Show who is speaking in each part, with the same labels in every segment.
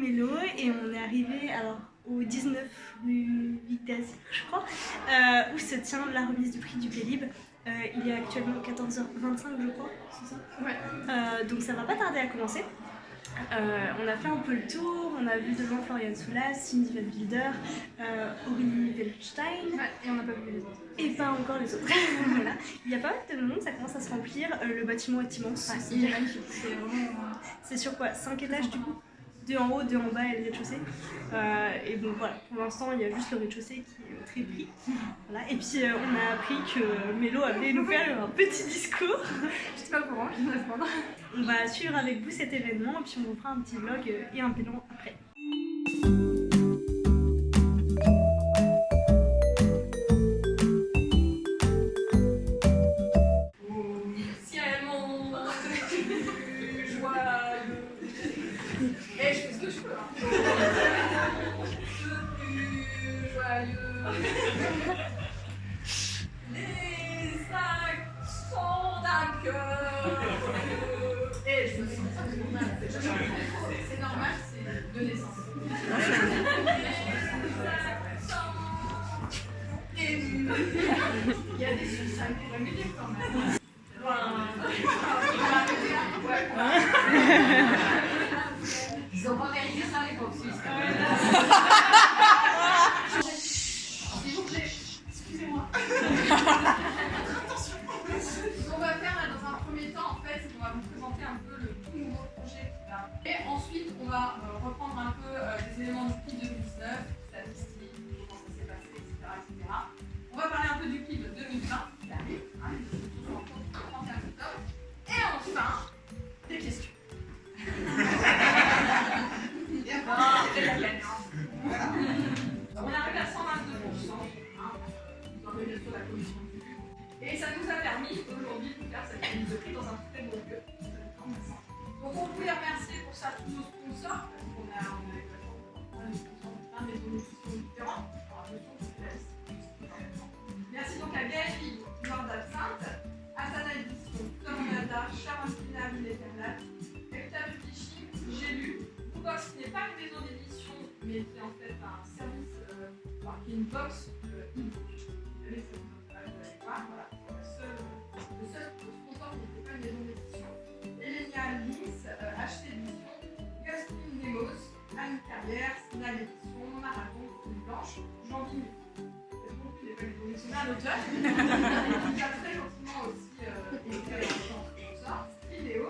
Speaker 1: Mélo et on est arrivé alors au 19 rue Victor, je crois, où se tient la remise du prix du Vélib. Il est actuellement 14h25, je crois, c'est ça?
Speaker 2: Ouais.
Speaker 1: Donc ça va pas tarder à commencer. On a fait un peu le tour, on a vu devant Florian Soulas, Cindy Van Wilder, Aurélie Welstein.
Speaker 2: Ouais, et on n'a pas vu les autres.
Speaker 1: Et pas encore les autres. Voilà. Il y a pas mal de monde, ça commence à se remplir. Le bâtiment est immense.
Speaker 2: Ouais, il est magnifique. C'est vraiment.
Speaker 1: C'est sur quoi 5 étages du coup 2 en haut, 2 en bas et le rez-de-chaussée. Et donc voilà, pour l'instant il y a juste le rez-de-chaussée qui est très pris. Voilà. Et puis on a appris que Mélo allait nous faire un petit discours.
Speaker 2: Je sais pas au courant, je vais répondre.
Speaker 1: On va suivre avec vous cet événement et puis on vous fera un petit vlog et un bilan après.
Speaker 2: Et je fais ce que je peux. Les sacs sont d'un cœur. Et je me sens c'est normal, c'est de naissance. Il y a des suicides pour aimer quand même. Ils ont pas mérité ça les pauvres Suisses. S'il vous plaît, excusez-moi. Attention. Ce qu'on va faire là, dans un premier temps, en fait, c'est qu'on va vous présenter un peu le tout nouveau projet. Et ensuite, on va reprendre un peu les éléments du PIB 2019, statistiques, comment ça s'est passé, etc. On va parler un peu du PIB 2020, qui arrive, le 31 octobre. Et enfin, des questions. On arrive à 122%, dans le bientôt la commission. Et ça nous a permis aujourd'hui de faire cette remise de prix dans un très bon lieu. Donc on voulait remercier pour ça tous nos sponsors, parce qu'on a plein de sponsors, plein de maisons différentes. Merci donc à BHI, Nord d'Absinthe, Asana Édition, Tornada, Charentina, Villeternat, Elta Publishing, J'ai lu, Bookbox qui n'est pas une maison d'édition, mais qui est en fait un service, qui est une box e-book. Voilà, le seul sponsor qui n'était pas une maison d'édition. Elenia Lins, HT Édition, Gaston Nemos, Anne Carrière, Snal Édition, Marathon, Fille Blanche, Jean Vigny. On a un auteur qui a très gentiment aussi été sponsor, Vidéo,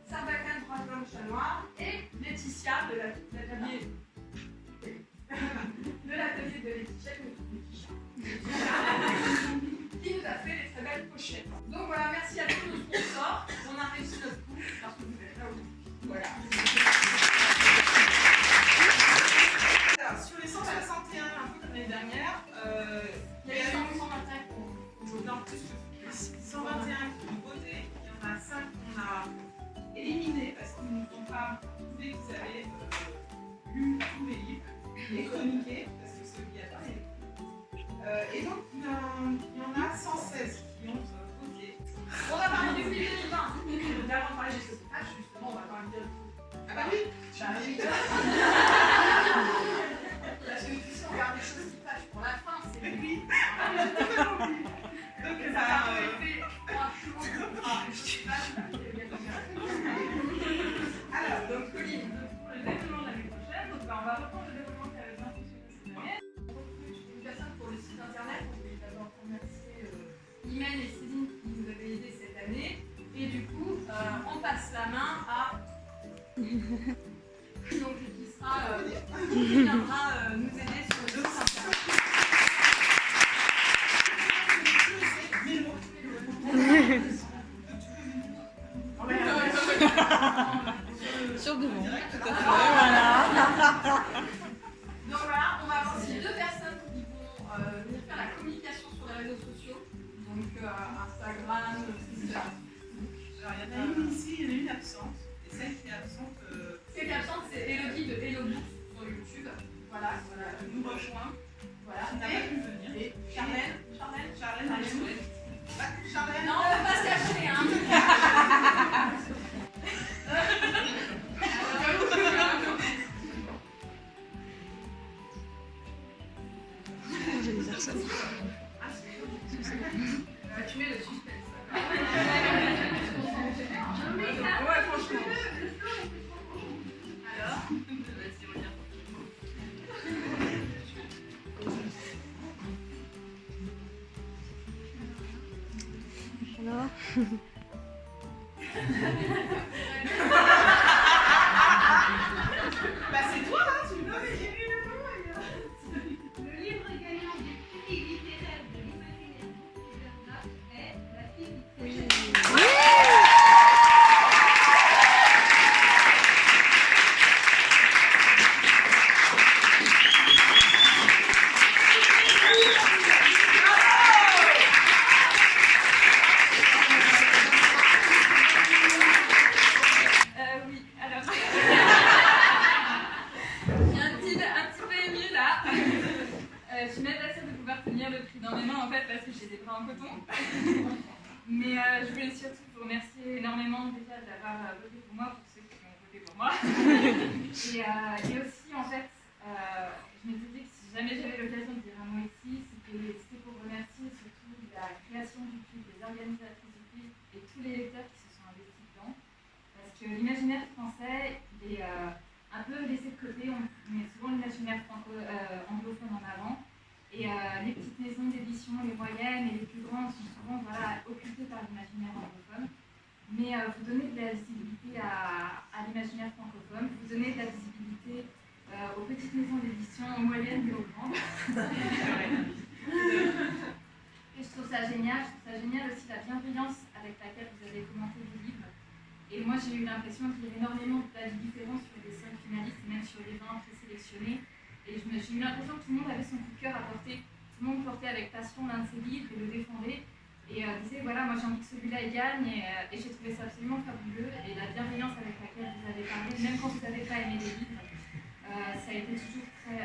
Speaker 2: Sarbacane, Brandon Chanoir et Laetitia de l'atelier de Laetitia qui nous a fait les très belles pochettes. Donc voilà, merci à tous nos sponsors. On a réussi notre coup parce que vous êtes là aujourd'hui. Voilà.
Speaker 3: Alors, sur les 161, un peu comme l'année dernière,
Speaker 2: il y a eu 125
Speaker 3: non, plus que 121 qui ont voté. Il y en a 5 qu'on a éliminés parce qu'ils ne nous ont pas prouvé qu'ils avaient lu tous les livres et chroniqué, parce que ceux qui avaient. Et donc, il y en a 116 qui ont voté.
Speaker 2: On va parler du prix 2020. Avant de parler des sauvetage, justement, on va quand même dire.
Speaker 3: Ah bah oui, j'arrive.
Speaker 2: Parce que tu sais, on regarde des choses qui fâchent pour la fin, c'est
Speaker 3: Oui. Donc,
Speaker 2: ça a un effet alors, donc Colline, pour le développement de l'année prochaine, donc, on va reprendre le développement qui avait bien fonctionné cette année. On recrute une personne pour le site internet. On voulait d'abord remercier Imen et Céline qui nous avaient aidés cette année. Et du coup, on passe la main à donc, qui viendra nous aider sur le site internet.
Speaker 4: Sur devant.
Speaker 2: Tout à fait, voilà. Donc voilà, on va avoir aussi 2 personnes qui vont venir faire la communication sur les réseaux sociaux. Donc Instagram, Twitter.
Speaker 3: Alors, il y en a une ici, il y en a une absente. Et celle qui est absente.
Speaker 2: Celle qui est absente, c'est Elodie de Hello Books sur YouTube. Voilà, Tu mets le suspense.
Speaker 3: Ouais, franchement.
Speaker 2: Alors, vas-y, regarde.
Speaker 1: Alors.
Speaker 3: Bah c'est toi, hein, tu me donnes les
Speaker 2: Le livre gagnant du prix littéraire de l'imaginaire Bernard est La fille oui, alors. Je suis un petit peu émue là. Je suis même pas sûre de pouvoir tenir le prix dans mes mains en fait parce que j'ai des bras en coton. Mais je voulais surtout vous remercier énormément déjà d'avoir voté pour moi, pour ceux qui ont voté pour moi. Et aussi en fait, je me disais que si jamais j'avais l'occasion de dire un mot ici, c'était pour remercier surtout la création du prix, les organisatrices du prix et tous les lecteurs qui se sont investis dedans. Parce que l'imaginaire français, il est un peu laissé de côté, on met souvent l'imaginaire anglophone en avant. Et les petites maisons d'édition, les moyennes et les plus grandes sont souvent occultées par l'imaginaire anglophone. Mais vous donnez de la visibilité à l'imaginaire francophone, vous donnez de la visibilité aux petites maisons d'édition, aux moyennes et aux grandes. Et je trouve ça génial. Je trouve ça génial aussi la bienveillance avec laquelle vous avez commenté les livres. Et moi, j'ai eu l'impression qu'il y avait énormément d'avis différents sur les 5 finalistes et même sur les 20 présélectionnés. Et j'ai eu l'impression que tout le monde avait son coup de cœur à porter. Tout le monde portait avec passion l'un de ses livres et le défendait. Et disait, voilà, moi j'ai envie que celui-là il gagne. Et j'ai trouvé ça absolument fabuleux. Et la bienveillance avec laquelle vous avez parlé, même quand vous n'avez pas aimé les livres, ça a été toujours très...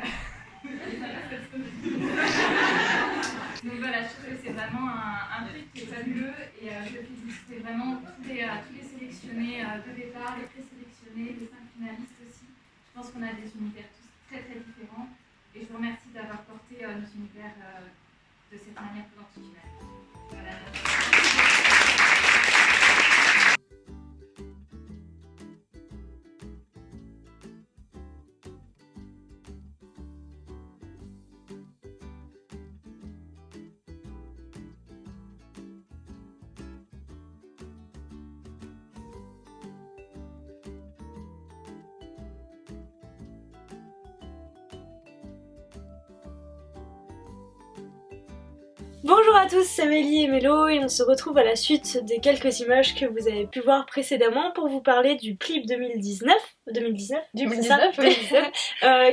Speaker 2: Donc voilà, je trouve que c'est vraiment un truc qui est fabuleux. Et je félicite vraiment tous les sélectionnés de départ, les présélectionnés, les 5 finalistes aussi. Je pense qu'on a des univers tous très très différents et je vous remercie d'avoir porté nos univers de cette manière longitudinale. Voilà.
Speaker 1: Bonjour à tous, c'est Amélie et Mélo et on se retrouve à la suite des quelques images que vous avez pu voir précédemment pour vous parler du PLIB 2019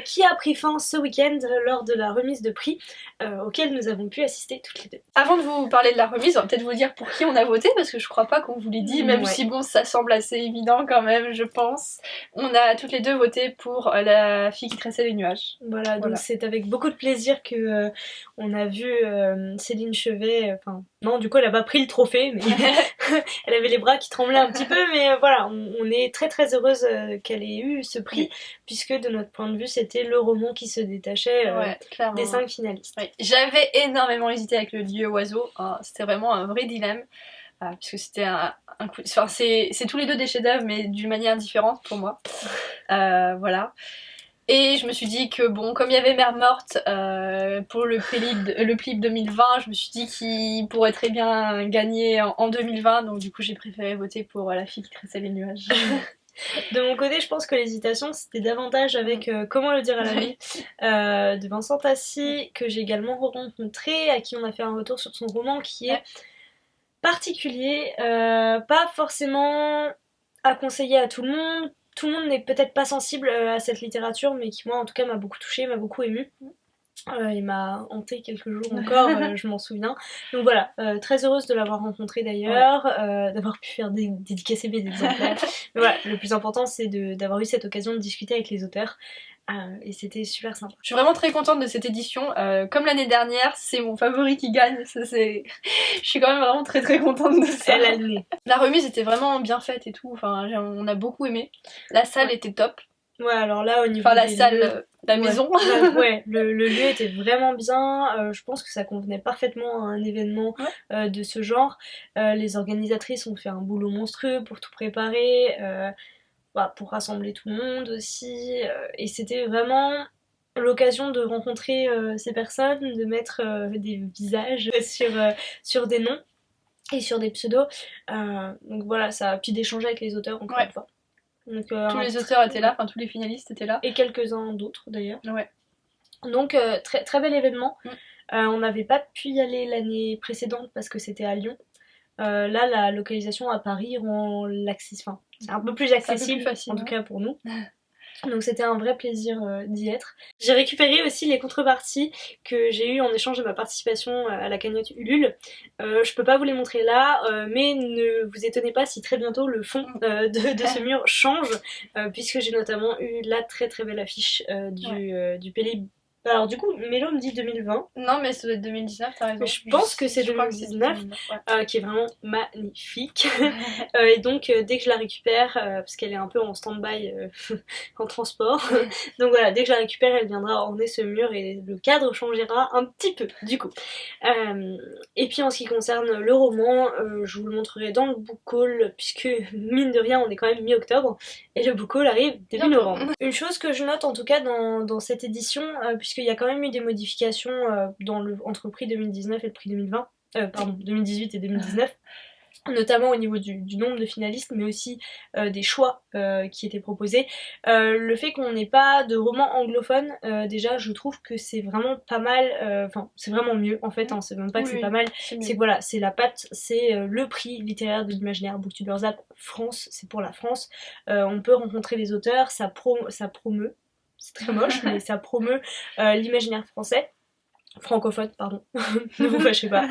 Speaker 1: qui a pris fin ce week-end lors de la remise de prix auquel nous avons pu assister toutes les deux.
Speaker 4: Avant de vous parler de la remise, on va peut-être vous dire pour qui on a voté parce que je crois pas qu'on vous l'ait dit, même si bon ça semble assez évident quand même, je pense. On a toutes les deux voté pour La fille qui tressait les nuages.
Speaker 1: Voilà, donc c'est avec beaucoup de plaisir que on a vu Céline Chevet, enfin non du coup elle a pas pris le trophée mais elle avait les bras qui tremblaient un petit peu, mais voilà, on est très très heureuse qu'elle ait eu ce prix puisque de notre point de vue c'était le roman qui se détachait des 5 finalistes.
Speaker 4: J'avais énormément hésité avec Le Dieu oiseau, c'était vraiment un vrai dilemme puisque c'était un coup, enfin c'est tous les deux des chefs-d'œuvre mais d'une manière différente pour moi. Voilà. Et je me suis dit que bon, comme il y avait Mère Morte pour le PLIB 2020, je me suis dit qu'il pourrait très bien gagner en 2020, donc du coup j'ai préféré voter pour La fille qui tressait les nuages.
Speaker 1: De mon côté, je pense que l'hésitation c'était davantage avec Comment le dire à la vie de Vincent Tassi, que j'ai également rencontré, à qui on a fait un retour sur son roman qui est particulier, pas forcément à conseiller à tout le monde. Tout le monde n'est peut-être pas sensible à cette littérature, mais qui moi en tout cas m'a beaucoup touchée, m'a beaucoup émue. Il m'a hanté quelques jours encore, je m'en souviens. Donc voilà, très heureuse de l'avoir rencontré d'ailleurs, d'avoir pu faire dédicacer mes exemplaires. Mais voilà, le plus important c'est d'avoir eu cette occasion de discuter avec les auteurs. Et c'était super sympa.
Speaker 4: Je suis vraiment très contente de cette édition. Comme l'année dernière, c'est mon favori qui gagne. Je suis quand même vraiment très très contente de ça.
Speaker 1: Elle a le nez.
Speaker 4: La remise était vraiment bien faite et tout. Enfin, on a beaucoup aimé. La salle était top.
Speaker 1: Ouais, alors là au niveau
Speaker 4: la salle, la maison.
Speaker 5: Ouais, le lieu était vraiment bien. Je pense que ça convenait parfaitement à un événement de ce genre. Les organisatrices ont fait un boulot monstrueux pour tout préparer, pour rassembler tout le monde aussi. Et c'était vraiment l'occasion de rencontrer ces personnes, de mettre des visages sur des noms et sur des pseudos. Donc voilà, ça, puis d'échanger avec les auteurs encore une fois. Donc,
Speaker 4: tous les auteurs étaient là, enfin tous les finalistes étaient là.
Speaker 5: Et quelques-uns d'autres d'ailleurs.
Speaker 4: Ouais.
Speaker 5: Donc très, très bel événement. On n'avait pas pu y aller l'année précédente parce que c'était à Lyon. Là, la localisation à Paris rend l'accès, enfin, c'est un peu plus accessible, en tout cas pour nous. Donc c'était un vrai plaisir d'y être. J'ai récupéré aussi les contreparties que j'ai eues en échange de ma participation à la cagnotte Ulule. Je peux pas vous les montrer là, mais ne vous étonnez pas si très bientôt le fond de ce mur change, puisque j'ai notamment eu la très très belle affiche du Pélib. Alors du coup, Mélo me dit 2020.
Speaker 4: Non mais ça doit être 2019, t'as raison.
Speaker 5: Mais je pense que c'est 2019, qui est vraiment magnifique. Et donc dès que je la récupère, parce qu'elle est un peu en stand-by en transport, donc voilà, dès que je la récupère, elle viendra orner ce mur et le cadre changera un petit peu du coup. Et puis en ce qui concerne le roman, je vous le montrerai dans le book haul, puisque mine de rien on est quand même mi-octobre, et le book haul arrive début novembre. Une chose que je note en tout cas dans cette édition, puisqu'il y a quand même eu des modifications entre le prix 2019 et le prix 2020, pardon, 2018 et 2019, notamment au niveau du nombre de finalistes, mais aussi des choix qui étaient proposés. Le fait qu'on n'ait pas de romans anglophones, déjà je trouve que c'est vraiment pas mal, enfin c'est vraiment mieux en fait, c'est même pas que c'est pas mal, c'est que voilà, c'est la patte, c'est le prix littéraire de l'imaginaire Booktubers App France, c'est pour la France. On peut rencontrer les auteurs, ça promeut, c'est très moche, mais ça promeut l'imaginaire français. Francophone, pardon, ne vous fâchez pas.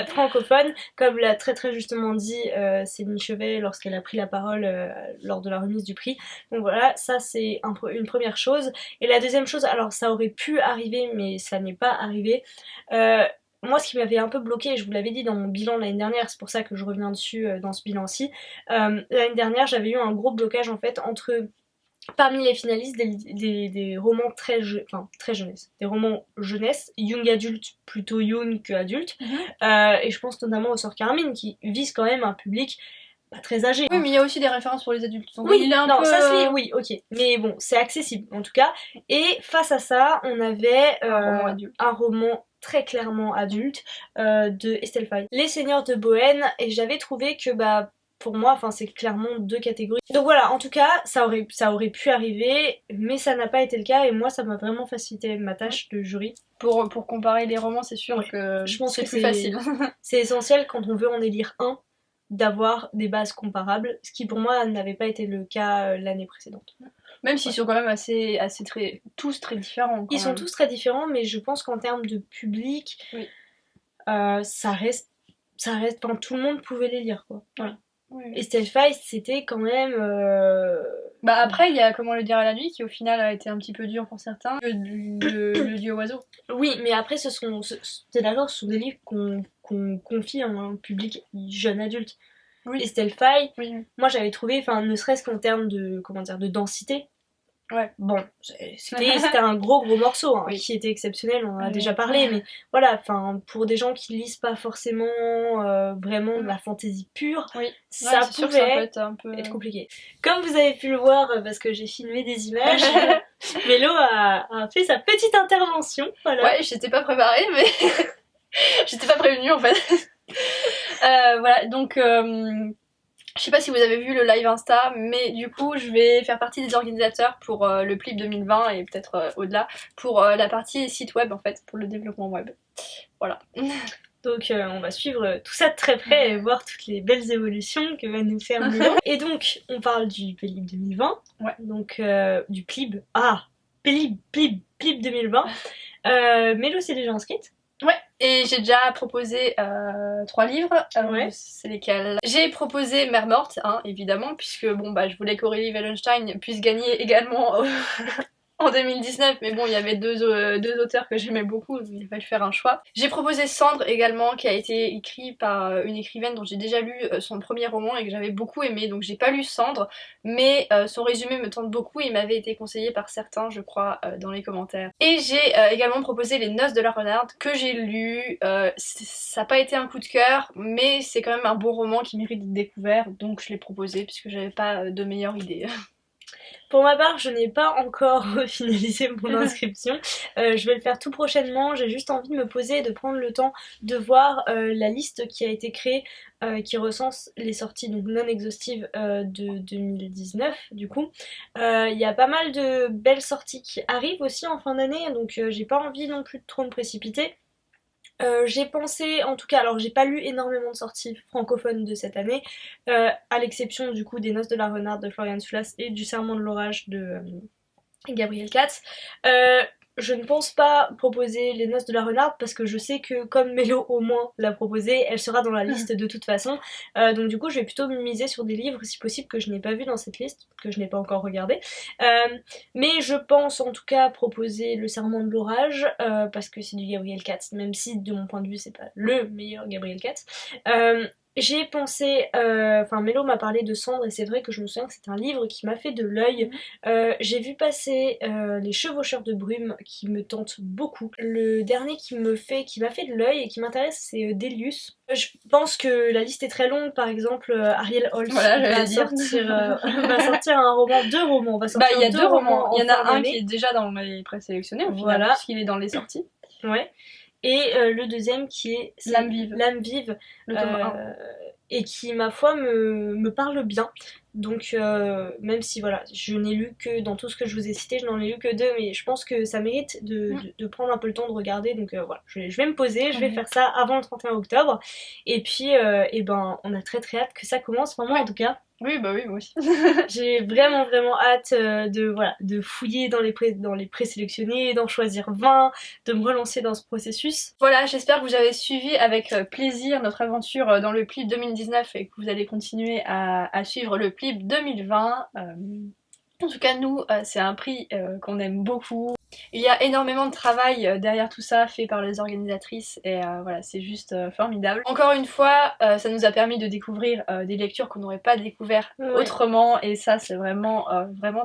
Speaker 5: Francophone, comme l'a très très justement dit Céline Chevet lorsqu'elle a pris la parole lors de la remise du prix. Donc voilà, ça c'est une première chose. Et la deuxième chose, alors ça aurait pu arriver, mais ça n'est pas arrivé. Moi, ce qui m'avait un peu bloqué, et je vous l'avais dit dans mon bilan l'année dernière, c'est pour ça que je reviens dessus dans ce bilan-ci. L'année dernière, j'avais eu un gros blocage en fait entre... Parmi les finalistes, des romans très jeunesse, des romans jeunesse, young adulte, plutôt young que adulte, et je pense notamment au Sœurs Carmine qui vise quand même un public pas très âgé.
Speaker 4: Oui, mais il y a aussi des références pour les adultes. Donc
Speaker 5: oui,
Speaker 4: il est un
Speaker 5: non,
Speaker 4: peu...
Speaker 5: ça se lit, oui, ok, mais bon, c'est accessible en tout cas. Et face à ça, on avait un roman très clairement adulte de Estelle Faye, Les Seigneurs de Bohême, et j'avais trouvé que pour moi, enfin c'est clairement deux catégories. Donc voilà, en tout cas, ça aurait pu arriver, mais ça n'a pas été le cas et moi ça m'a vraiment facilité ma tâche de jury.
Speaker 4: Pour comparer les romans, c'est sûr que
Speaker 5: je pense
Speaker 4: c'est
Speaker 5: que
Speaker 4: plus facile.
Speaker 5: C'est essentiel quand on veut en élire un, d'avoir des bases comparables, ce qui pour moi n'avait pas été le cas l'année précédente.
Speaker 4: Même s'ils sont quand même tous très différents.
Speaker 5: Ils sont tous très différents, mais je pense qu'en termes de public, ça reste, enfin tout le monde pouvait les lire quoi. Voilà. Oui. Estelle Faye, c'était quand même...
Speaker 4: après, il y a Comment le dire à la nuit, qui au final a été un petit peu dur pour certains. Le Dieu oiseau.
Speaker 5: Oui, mais après, c'est d'accord, ce sont des livres qu'on confie à un public jeune adulte. Oui. Estelle Faye, moi j'avais trouvé, ne serait-ce qu'en termes de densité, bon, c'était un gros morceau qui était exceptionnel, on en a déjà parlé, mais voilà, pour des gens qui lisent pas forcément vraiment de la fantaisie pure, ça pouvait être compliqué. Comme vous avez pu le voir, parce que j'ai filmé des images, Mélo a fait sa petite intervention. Voilà.
Speaker 4: Ouais, j'étais pas préparée, mais j'étais pas prévenue en fait. Voilà, donc... Je sais pas si vous avez vu le live Insta, mais du coup je vais faire partie des organisateurs pour le PLIB 2020 et peut-être au-delà, pour la partie site web en fait, pour le développement web. Voilà.
Speaker 5: Donc on va suivre tout ça de très près et voir toutes les belles évolutions que va nous faire Mélo. Et donc on parle du PLIB 2020, donc du PLIB, PLIB 2020. Mélo s'est déjà inscrite.
Speaker 4: Ouais, et j'ai déjà proposé 3 livres, c'est lesquels. J'ai proposé Mère Morte, évidemment, puisque je voulais qu'Aurélie Wallenstein puisse gagner également en 2019, mais bon, il y avait deux auteurs que j'aimais beaucoup, donc il a fallu faire un choix. J'ai proposé Cendre également, qui a été écrit par une écrivaine dont j'ai déjà lu son premier roman et que j'avais beaucoup aimé, donc j'ai pas lu Cendre, mais son résumé me tente beaucoup, il m'avait été conseillé par certains, je crois, dans les commentaires. Et j'ai également proposé Les Noces de la Renarde, que j'ai lu, ça n'a pas été un coup de cœur, mais c'est quand même un bon roman qui mérite d'être découvert, donc je l'ai proposé puisque j'avais pas de meilleure idée.
Speaker 5: Pour ma part, je n'ai pas encore finalisé mon inscription. Je vais le faire tout prochainement. J'ai juste envie de me poser et de prendre le temps de voir la liste qui a été créée, qui recense les sorties donc non exhaustives de 2019 du coup. Il y a pas mal de belles sorties qui arrivent aussi en fin d'année, donc j'ai pas envie non plus de trop me précipiter. J'ai pensé, en tout cas, alors j'ai pas lu énormément de sorties francophones de cette année, à l'exception du coup des Noces de la Renarde de Florian Soulas et du Serment de l'Orage de Gabriel Katz. Je ne pense pas proposer Les Noces de la Renarde parce que je sais que comme Mélo au moins l'a proposé, elle sera dans la liste de toute façon. Donc du coup je vais plutôt miser sur des livres si possible que je n'ai pas vu dans cette liste, que je n'ai pas encore regardé. Mais je pense en tout cas proposer Le Serment de l'Orage parce que c'est du Gabriel Katz, même si de mon point de vue c'est pas le meilleur Gabriel Katz. J'ai pensé, Mélo m'a parlé de Cendre et c'est vrai que je me souviens que c'est un livre qui m'a fait de l'œil. J'ai vu passer Les Chevaucheurs de Brume qui me tente beaucoup. Le dernier qui m'a fait de l'œil et qui m'intéresse c'est Délius. Je pense que la liste est très longue, par exemple Ariel Holz va sortir un roman, deux romans.
Speaker 4: Il y a deux romans, il y en a un qui est déjà dans les présélectionnés au final, puisqu'il est dans les sorties.
Speaker 5: Ouais. Et le deuxième qui est
Speaker 4: L'âme vive,
Speaker 5: le tome 1. Et qui ma foi me parle bien. Donc même si voilà, je n'ai lu que, dans tout ce que je vous ai cité, je n'en ai lu que 2, mais je pense que ça mérite de prendre un peu le temps de regarder. Donc voilà, je vais me poser, je vais faire ça avant le 31 octobre. Et puis on a très hâte que ça commence, vraiment en tout cas.
Speaker 4: Oui, bah oui, moi aussi.
Speaker 5: J'ai vraiment hâte de fouiller dans les présélectionnés, d'en choisir 20, de me relancer dans ce processus.
Speaker 4: Voilà, j'espère que vous avez suivi avec plaisir notre aventure dans le PLIB 2019 et que vous allez continuer à suivre le PLIB 2020. En tout cas, nous, c'est un prix qu'on aime beaucoup. Il y a énormément de travail derrière tout ça fait par les organisatrices et voilà, c'est juste formidable. Encore une fois, ça nous a permis de découvrir des lectures qu'on n'aurait pas découvert autrement et ça c'est vraiment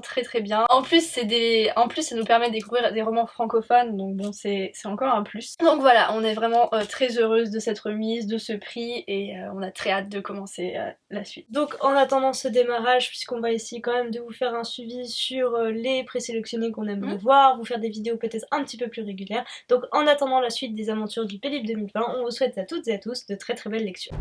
Speaker 4: très bien. En plus ça nous permet de découvrir des romans francophones, donc bon c'est encore un plus. Donc voilà, on est vraiment très heureuse de cette remise, de ce prix et on a très hâte de commencer la suite.
Speaker 5: Donc en attendant ce démarrage, puisqu'on va essayer quand même de vous faire un suivi sur les présélectionnés qu'on aimerait voir, vous faire des vidéos peut-être un petit peu plus régulières. Donc en attendant la suite des aventures du PLIB 2020, on vous souhaite à toutes et à tous de très belles lectures.